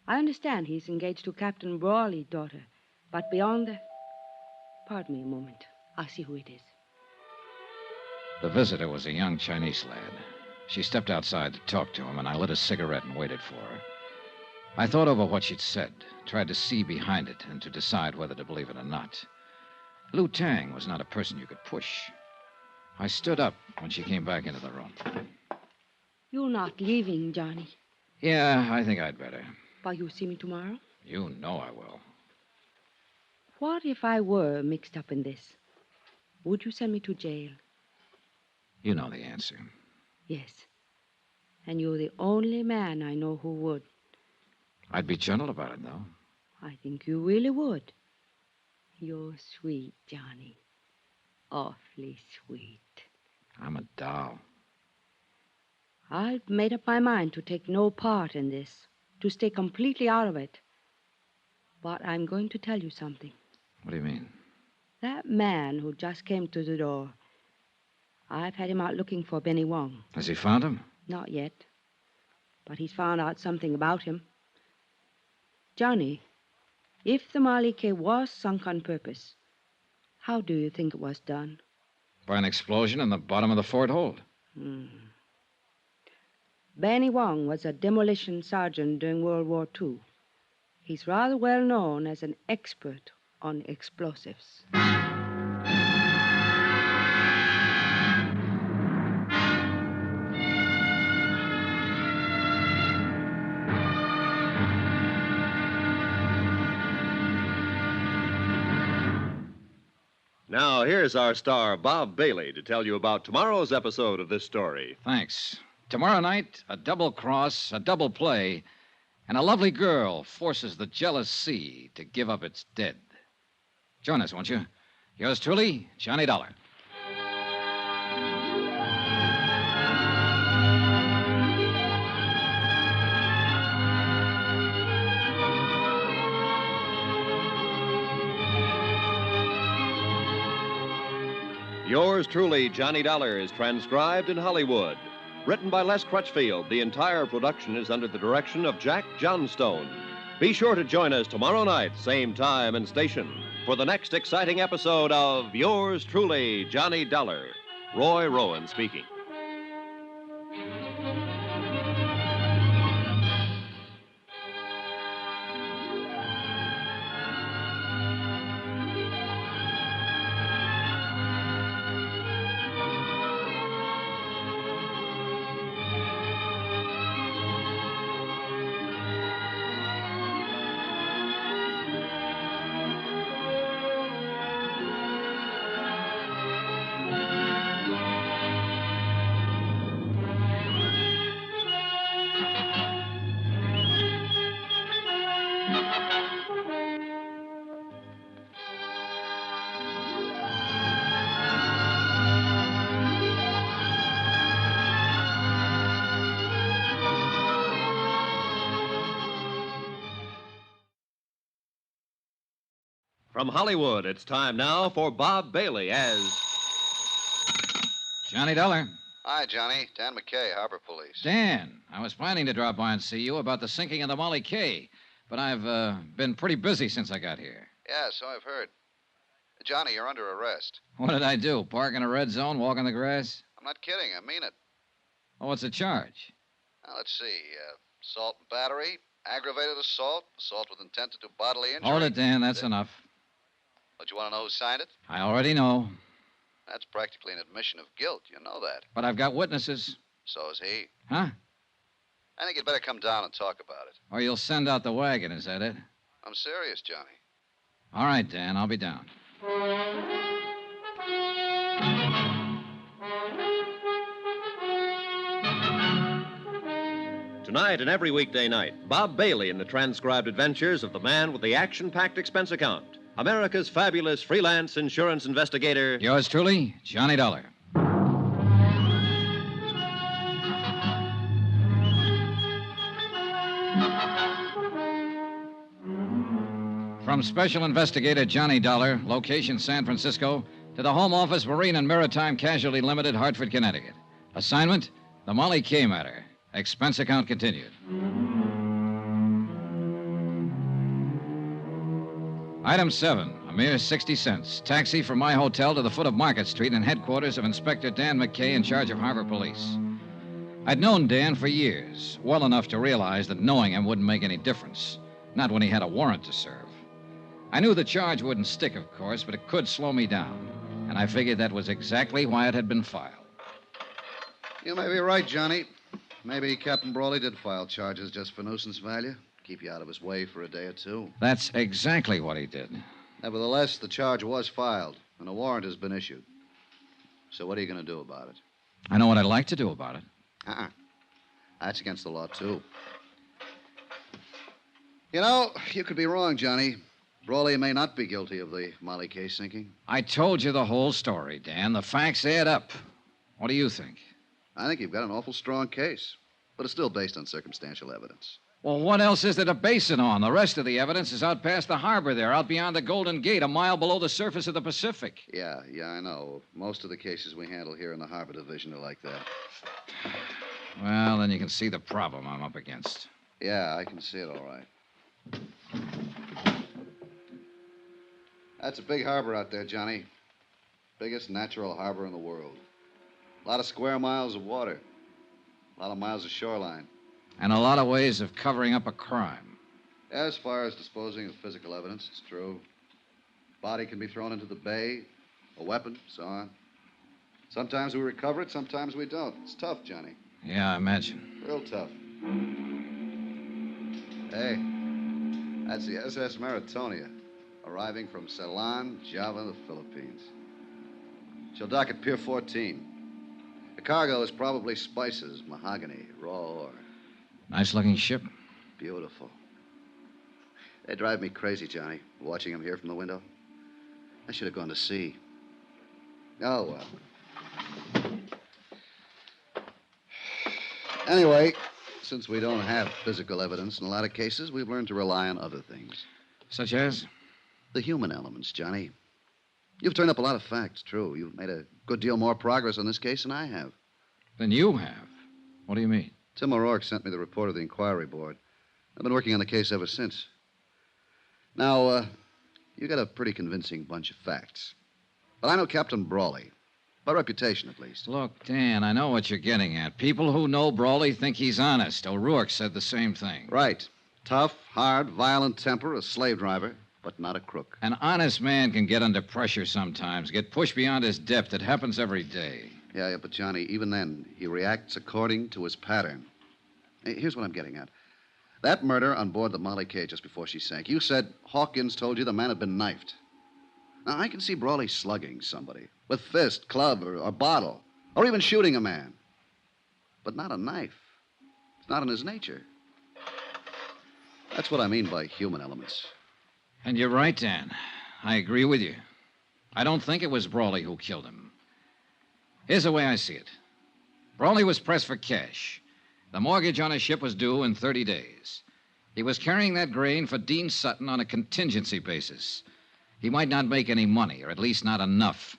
I understand he's engaged to Captain Brawley's daughter. But beyond that... Pardon me a moment. I'll see who it is. The visitor was a young Chinese lad. She stepped outside to talk to him, and I lit a cigarette and waited for her. I thought over what she'd said, tried to see behind it, and to decide whether to believe it or not. Lou Tang was not a person you could push. I stood up when she came back into the room. You're not leaving, Johnny. Yeah, I think I'd better. But you'll see me tomorrow? You know I will. What if I were mixed up in this? Would you send me to jail? You know the answer. Yes. And you're the only man I know who would. I'd be gentle about it, though. I think you really would. You're sweet, Johnny. Awfully sweet. I'm a doll. I've made up my mind to take no part in this, to stay completely out of it. But I'm going to tell you something. What do you mean? That man who just came to the door, I've had him out looking for Benny Wong. Has he found him? Not yet. But he's found out something about him. Johnny, if the Molly K was sunk on purpose, how do you think it was done? By an explosion in the bottom of the Fort hold. Benny Wong was a demolition sergeant during World War II. He's rather well known as an expert on explosives. Now, here's our star, Bob Bailey, to tell you about tomorrow's episode of this story. Thanks. Tomorrow night, a double cross, a double play, and a lovely girl forces the jealous sea to give up its dead. Join us, won't you? Yours truly, Johnny Dollar. Yours truly, Johnny Dollar, is transcribed in Hollywood. Written by Les Crutchfield, the entire production is under the direction of Jack Johnstone. Be sure to join us tomorrow night, same time and station, for the next exciting episode of Yours truly, Johnny Dollar. Roy Rowan speaking. From Hollywood, it's time now for Bob Bailey as... Johnny Dollar. Hi, Johnny. Dan McKay, Harbor Police. Dan, I was planning to drop by and see you about the sinking of the Molly K, but I've been pretty busy since I got here. Yeah, so I've heard. Johnny, you're under arrest. What did I do? Park in a red zone, walk in the grass? I'm not kidding. I mean it. Oh, what's the charge? Now, let's see. Assault and battery, aggravated assault, assault with intent to do bodily injury. Hold it, Dan. That's enough. But you want to know who signed it? I already know. That's practically an admission of guilt. You know that. But I've got witnesses. So is he. Huh? I think you'd better come down and talk about it. Or you'll send out the wagon, is that it? I'm serious, Johnny. All right, Dan. I'll be down. Tonight and every weekday night, Bob Bailey in the transcribed adventures of the man with the action-packed expense account. America's fabulous freelance insurance investigator. Yours truly, Johnny Dollar. From Special Investigator Johnny Dollar, location San Francisco, to the Home Office Marine and Maritime Casualty Limited, Hartford, Connecticut. Assignment, The Molly K matter. Expense account continued. Item 7, a mere 60 cents. Taxi from my hotel to the foot of Market Street and headquarters of Inspector Dan McKay in charge of Harbor Police. I'd known Dan for years, well enough to realize that knowing him wouldn't make any difference. Not when he had a warrant to serve. I knew the charge wouldn't stick, of course, but it could slow me down. And I figured that was exactly why it had been filed. You may be right, Johnny. Maybe Captain Brawley did file charges just for nuisance value. Keep you out of his way for a day or two. That's exactly what he did. Nevertheless, the charge was filed, and a warrant has been issued. So what are you going to do about it? I know what I'd like to do about it. That's against the law, too. You know, you could be wrong, Johnny. Brawley may not be guilty of the Molly K sinking. I told you the whole story, Dan. The facts add up. What do you think? I think you've got an awful strong case, but it's still based on circumstantial evidence. Well, what else is there to base it on? The rest of the evidence is out past the harbor there, out beyond the Golden Gate, a mile below the surface of the Pacific. Yeah, I know. Most of the cases we handle here in the Harbor Division are like that. Well, then you can see the problem I'm up against. Yeah, I can see it all right. That's a big harbor out there, Johnny. Biggest natural harbor in the world. A lot of square miles of water. A lot of miles of shoreline. And a lot of ways of covering up a crime. As far as disposing of physical evidence, it's true. Body can be thrown into the bay, a weapon, so on. Sometimes we recover it, sometimes we don't. It's tough, Johnny. Yeah, I imagine. Real tough. Hey, that's the SS Maritonia, arriving from Ceylon, Java, the Philippines. She'll dock at Pier 14. The cargo is probably spices, mahogany, raw ore. Nice-looking ship. Beautiful. They drive me crazy, Johnny, watching them here from the window. I should have gone to sea. Oh, well. Anyway, since we don't have physical evidence in a lot of cases, we've learned to rely on other things. Such as? The human elements, Johnny. You've turned up a lot of facts, true. You've made a good deal more progress on this case than I have. Than you have? What do you mean? Tim O'Rourke sent me the report of the inquiry board. I've been working on the case ever since. Now, you got a pretty convincing bunch of facts. But I know Captain Brawley. By reputation, at least. Look, Dan, I know what you're getting at. People who know Brawley think he's honest. O'Rourke said the same thing. Right. Tough, hard, violent temper, a slave driver, but not a crook. An honest man can get under pressure sometimes, get pushed beyond his depth. It happens every day. Yeah, but Johnny, even then, he reacts according to his pattern. Hey, here's what I'm getting at. That murder on board the Molly K just before she sank, you said Hawkins told you the man had been knifed. Now, I can see Brawley slugging somebody with fist, club, or bottle, or even shooting a man. But not a knife. It's not in his nature. That's what I mean by human elements. And you're right, Dan. I agree with you. I don't think it was Brawley who killed him. Here's the way I see it. Brawley was pressed for cash. The mortgage on his ship was due in 30 days. He was carrying that grain for Dean Sutton on a contingency basis. He might not make any money, or at least not enough.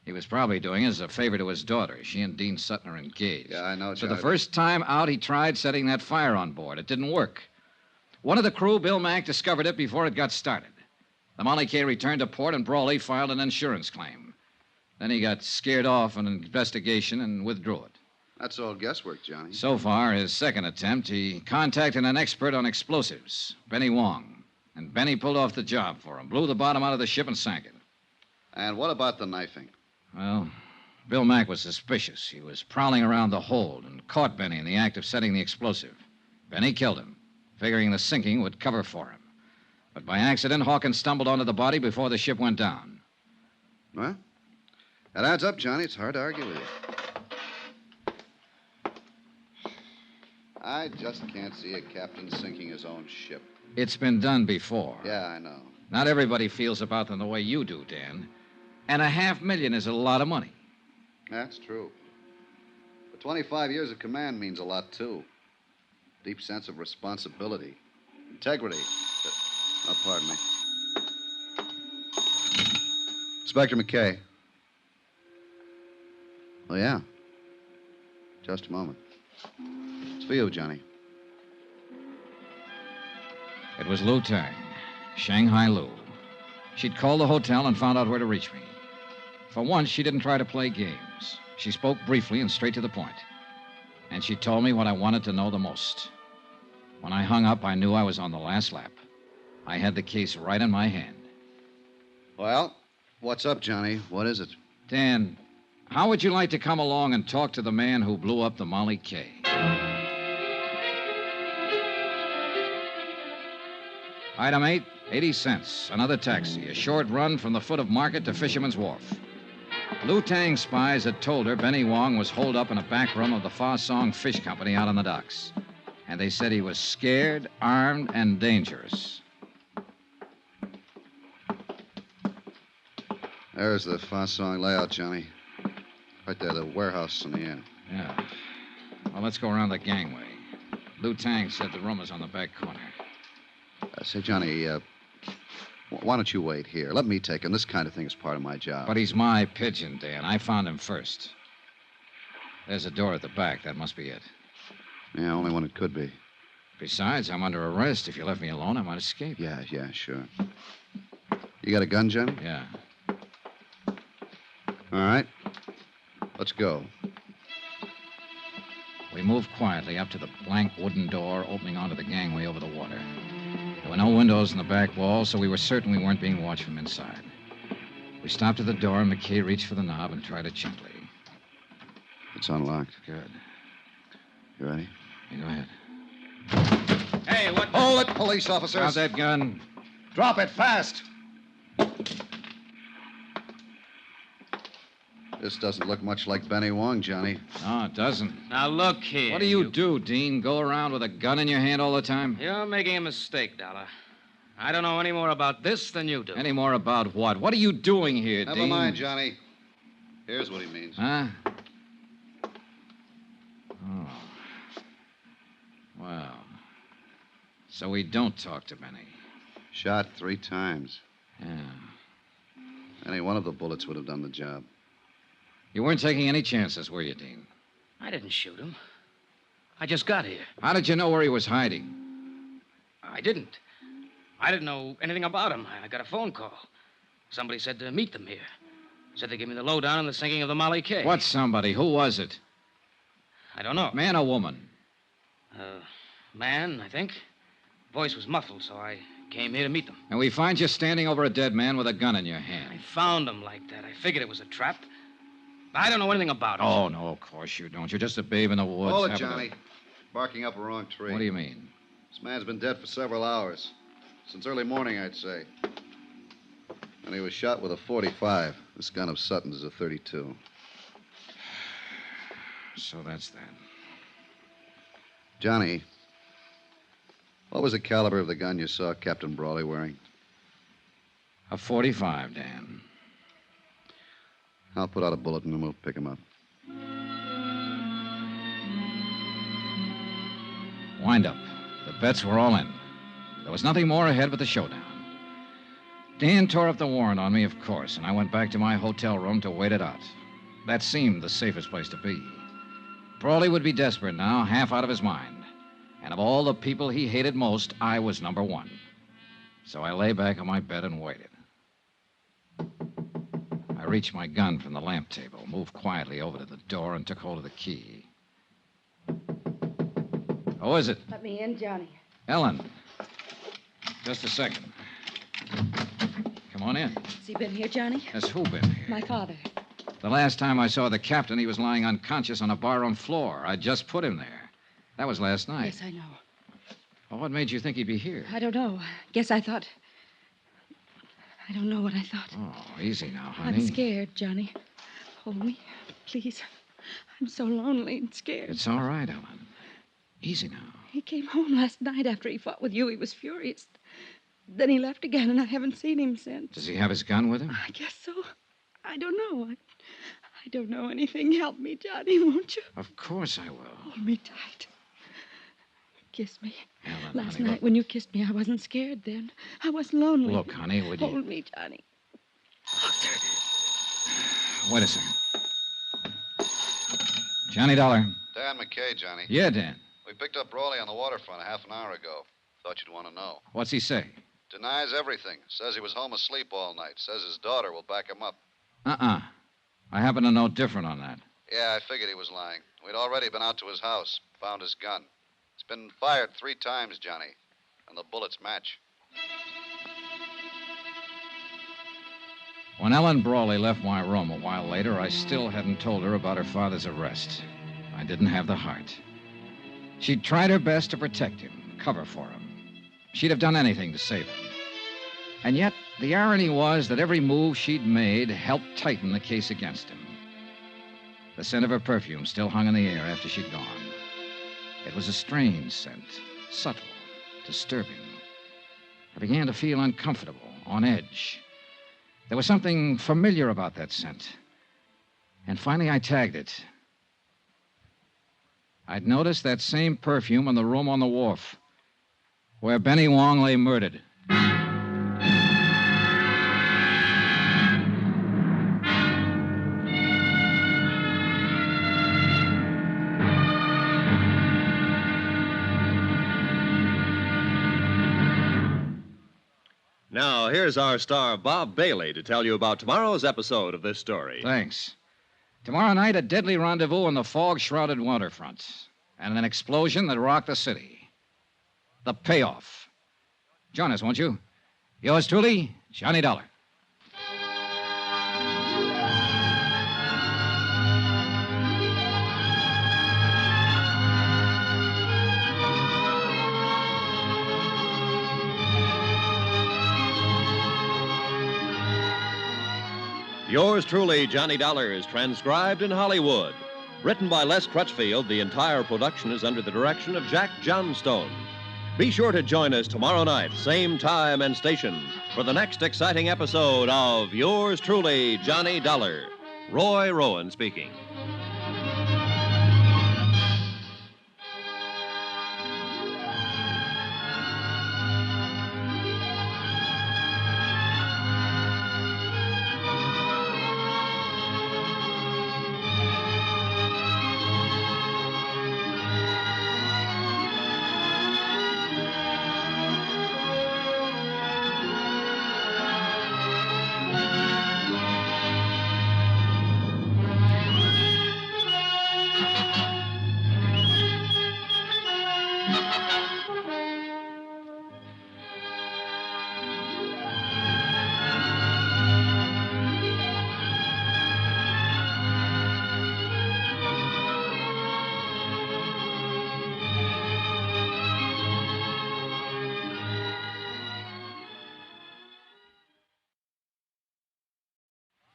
He was probably doing it as a favor to his daughter. She and Dean Sutton are engaged. Yeah, I know, So Charlie. the first time out, he tried setting that fire on board. It didn't work. One of the crew, Bill Mack, discovered it before it got started. The Molly K returned to port, and Brawley filed an insurance claim. Then he got scared off an investigation and withdrew it. That's all guesswork, Johnny. So far, his second attempt, he contacted an expert on explosives, Benny Wong. And Benny pulled off the job for him, blew the bottom out of the ship and sank it. And what about the knifing? Well, Bill Mack was suspicious. He was prowling around the hold and caught Benny in the act of setting the explosive. Benny killed him, figuring the sinking would cover for him. But by accident, Hawkins stumbled onto the body before the ship went down. Well, that adds up, Johnny. It's hard to argue with you. I just can't see a captain sinking his own ship. It's been done before. Yeah, I know. Not everybody feels about them the way you do, Dan. And $500,000 is a lot of money. That's true. But 25 years of command means a lot, too. Deep sense of responsibility. Integrity. Oh, pardon me. Inspector McKay. Oh, yeah. Just a moment. It's for you, Johnny. It was Lou Tang, Shanghai Lou. She'd called the hotel and found out where to reach me. For once, she didn't try to play games. She spoke briefly and straight to the point. And she told me what I wanted to know the most. When I hung up, I knew I was on the last lap. I had the case right in my hand. Well, what's up, Johnny? What is it? Dan, how would you like to come along and talk to the man who blew up the Molly K? Item 8, 80 cents. Another taxi. A short run from the foot of Market to Fisherman's Wharf. Lou Tang's spies had told her Benny Wong was holed up in a back room of the Fa Song Fish Company out on the docks. And they said he was scared, armed, and dangerous. There's the Fa Song layout, Johnny. Right there, the warehouse in the end. Yeah. Well, let's go around the gangway. Lou Tang said the room is on the back corner. Say, Johnny, why don't you wait here? Let me take him. This kind of thing is part of my job. But he's my pigeon, Dan. I found him first. There's a door at the back. That must be it. Yeah, only one it could be. Besides, I'm under arrest. If you left me alone, I might escape. Yeah, sure. You got a gun, Johnny? Yeah. All right. Let's go. We moved quietly up to the blank wooden door opening onto the gangway over the water. There were no windows in the back wall, so we were certain we weren't being watched from inside. We stopped at the door, and McKay reached for the knob and tried it gently. It's unlocked. Good. You ready? Yeah, go ahead. Hey, what? Hold it, police officers. Drop that gun. Drop it fast. This doesn't look much like Benny Wong, Johnny. No, it doesn't. Now, look here. What do you do, Dean? Go around with a gun in your hand all the time? You're making a mistake, Dollar. I don't know any more about this than you do. Any more about what? What are you doing here, Never Dean? mind, Johnny. Here's what he means. Huh? Oh. Well. So we don't talk to Benny. Shot 3 times. Yeah. Any one of the bullets would have done the job. You weren't taking any chances, were you, Dean? I didn't shoot him. I just got here. How did you know where he was hiding? I didn't. I didn't know anything about him. I got a phone call. Somebody said to meet them here. Said they gave me the lowdown on the sinking of the Molly K. What somebody? Who was it? I don't know. Man or woman? Man, I think. Voice was muffled, so I came here to meet them. And we find you standing over a dead man with a gun in your hand. I found him like that. I figured it was a trap. I don't know anything about it. Oh, no, of course you don't. You're just a babe in the woods. Hold it, having Johnny. Barking up a wrong tree. What do you mean? This man's been dead for several hours. Since early morning, I'd say. And he was shot with a .45. This gun of Sutton's is a .32. So that's that. Johnny, what was the caliber of the gun you saw Captain Brawley wearing? A .45, Dan. I'll put out a bulletin and we'll pick him up. Wind up. The bets were all in. There was nothing more ahead but the showdown. Dan tore up the warrant on me, of course, and I went back to my hotel room to wait it out. That seemed the safest place to be. Brawley would be desperate now, half out of his mind. And of all the people he hated most, I was number one. So I lay back on my bed and waited. I reached my gun from the lamp table, moved quietly over to the door, and took hold of the key. Who is it? Let me in, Johnny. Ellen. Just a second. Come on in. Has he been here, Johnny? Has who been here? My father. The last time I saw the captain, he was lying unconscious on a barroom floor. I just put him there. That was last night. Yes, I know. Well, what made you think he'd be here? I don't know. Guess I thought. I don't know what I thought. Oh, easy now, honey. I'm scared, Johnny. Hold me, please. I'm so lonely and scared. It's all right, Ellen. Easy now. He came home last night after he fought with you. He was furious. Then he left again, and I haven't seen him since. Does he have his gun with him? I guess so. I don't know. I don't know anything. Help me, Johnny, won't you? Of course I will. Hold me tight. Kiss me. Ellen, Last honey, night look. when you kissed me, I wasn't scared then. I wasn't lonely. Look, honey, would you... Hold me, Johnny. Closer. Wait a second. Johnny Dollar. Dan McKay, Johnny. Yeah, Dan. We picked up Brawley on the waterfront a half an hour ago. Thought you'd want to know. What's he say? Denies everything. Says he was home asleep all night. Says his daughter will back him up. I happen to know different on that. Yeah, I figured he was lying. We'd already been out to his house. Found his gun. It's been fired 3 times, Johnny. And the bullets match. When Ellen Brawley left my room a while later, I still hadn't told her about her father's arrest. I didn't have the heart. She'd tried her best to protect him, cover for him. She'd have done anything to save him. And yet, the irony was that every move she'd made helped tighten the case against him. The scent of her perfume still hung in the air after she'd gone. It was a strange scent, subtle, disturbing. I began to feel uncomfortable, on edge. There was something familiar about that scent. And finally, I tagged it. I'd noticed that same perfume in the room on the wharf, where Benny Wong lay murdered. Now, here's our star, Bob Bailey, to tell you about tomorrow's episode of this story. Thanks. Tomorrow night, a deadly rendezvous on the fog-shrouded waterfront, and an explosion that rocked the city. The payoff. Join us, won't you? Yours truly, Johnny Dollar. Yours truly, Johnny Dollar, is transcribed in Hollywood. Written by Les Crutchfield, the entire production is under the direction of Jack Johnstone. Be sure to join us tomorrow night, same time and station, for the next exciting episode of Yours truly, Johnny Dollar. Roy Rowan speaking.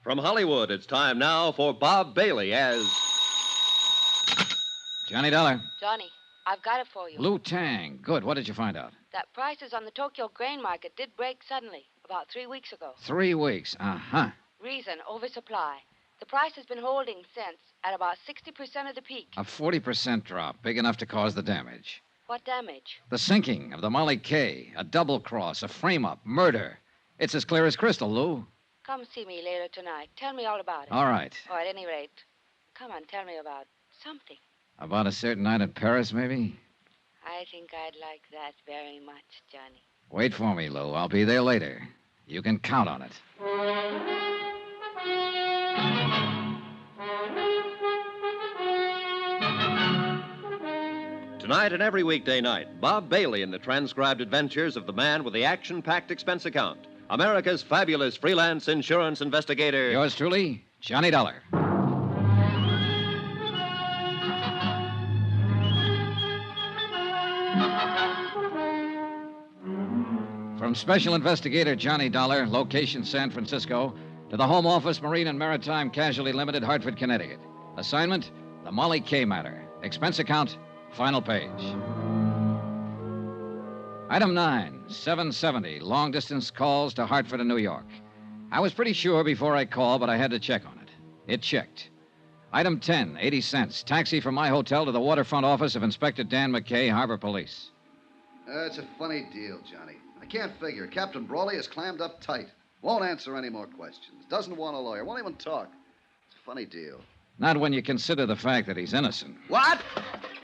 From Hollywood, it's time now for Bob Bailey as... Johnny Dollar. Johnny, I've got it for you. Blue Tang. Good. What did you find out? That prices on the Tokyo grain market did break suddenly, about 3 weeks ago. 3 weeks. Uh-huh. Reason, oversupply. The price has been holding since, at about 60% of the peak. A 40% drop, big enough to cause the damage. What damage? The sinking of the Molly K, a double cross, a frame-up, murder. It's as clear as crystal, Lou. Come see me later tonight. Tell me all about it. All right. Or at any rate, come on, tell me about something. About a certain night in Paris, maybe? I think I'd like that very much, Johnny. Wait for me, Lou. I'll be there later. You can count on it. Tonight and every weekday night, Bob Bailey in the transcribed adventures of the man with the action-packed expense account. America's fabulous freelance insurance investigator. Yours truly, Johnny Dollar. From Special Investigator Johnny Dollar, location San Francisco, to the Home Office, Marine and Maritime Casualty Limited, Hartford, Connecticut. Assignment, the Molly K matter. Expense account, final page. Item 9, 770, long-distance calls to Hartford and New York. I was pretty sure before I called, but I had to check on it. It checked. Item 10, 80 cents, taxi from my hotel to the waterfront office of Inspector Dan McKay, Harbor Police. It's a funny deal, Johnny. I can't figure. Captain Brawley is clammed up tight. Won't answer any more questions. Doesn't want a lawyer. Won't even talk. It's a funny deal. Not when you consider the fact that he's innocent. What?